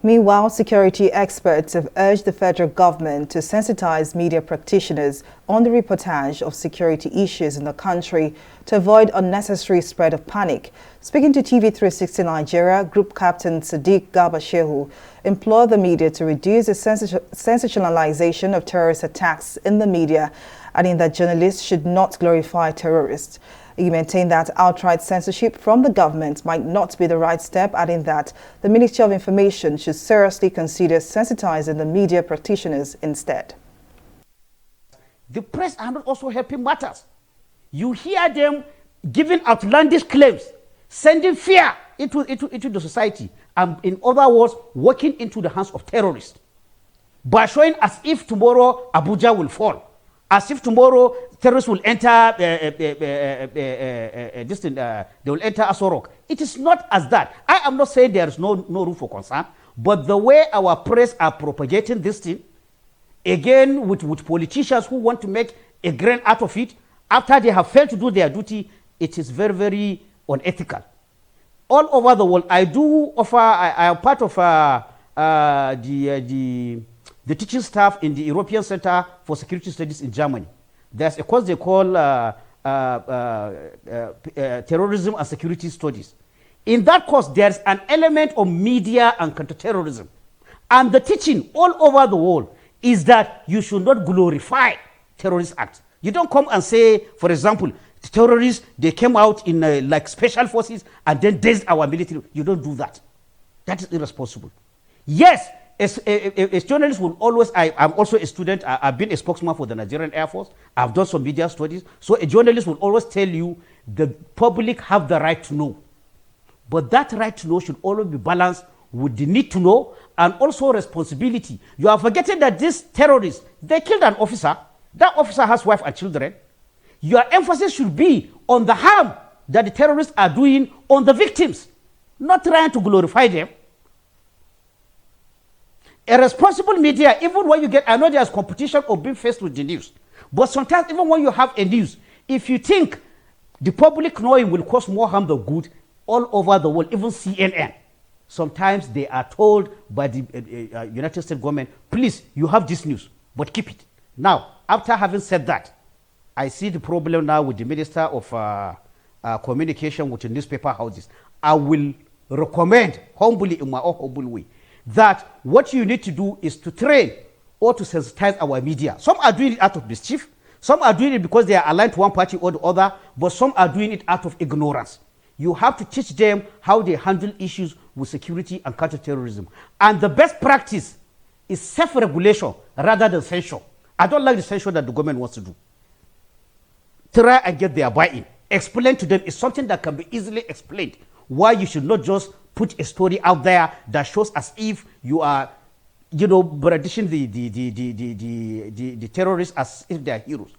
Meanwhile, security experts have urged the federal government to sensitize media practitioners on the reportage of security issues in the country to avoid unnecessary spread of panic. Speaking to TV360 Nigeria, Group Captain Sadiq Garba Shehu implored the media to reduce the sensationalization of terrorist attacks in the media, adding that journalists should not glorify terrorists. He maintained that outright censorship from the government might not be the right step, adding that the Ministry of Information should seriously consider sensitizing the media practitioners instead. The press are not also helping matters. You hear them giving outlandish claims, sending fear into the society, and in other words, working into the hands of terrorists by showing as if tomorrow Abuja will fall, as if tomorrow terrorists will enter they will enter Asorok. It is not as that. I am not saying there is no room for concern, but the way our press are propagating this thing, again with politicians who want to make a grain out of it, after they have failed to do their duty, it is very, very unethical. All over the world, I do offer, I am part of the teaching staff in the European Center for Security Studies in Germany. There's a course they call Terrorism and Security Studies. In that course, there's an element of media and counterterrorism. And the teaching all over the world is that you should not glorify terrorist acts. You don't come and say, for example, the terrorists, they came out in like special forces and then dazed our military. You don't do that. That is irresponsible. Yes, as journalists will always, I'm also a student, I've been a spokesman for the Nigerian Air Force, I've done some media studies, so a journalist will always tell you the public have the right to know. But that right to know should always be balanced with the need to know and also responsibility. You are forgetting that these terrorists, they killed an officer. That officer has wife and children. Your emphasis should be on the harm that the terrorists are doing on the victims, not trying to glorify them. A responsible media, even when you get, I know there's competition of being faced with the news, but sometimes even when you have a news, if you think the public knowing will cause more harm than good all over the world, even CNN, sometimes they are told by the United States government, please, you have this news, but keep it. Now, after having said that, I see the problem now with the Minister of Communication with the newspaper houses. I will recommend, humbly in my own humble way, that what you need to do is to train or to sensitize our media. Some are doing it out of mischief, some are doing it because they are aligned to one party or the other, but some are doing it out of ignorance. You have to teach them how they handle issues with security and counterterrorism. And the best practice is self-regulation rather than censure. I don't like the censure that the government wants to do. Try and get their buy-in. Explain to them. It's something that can be easily explained. Why you should not just put a story out there that shows as if you are, brandishing the terrorists as if they are heroes.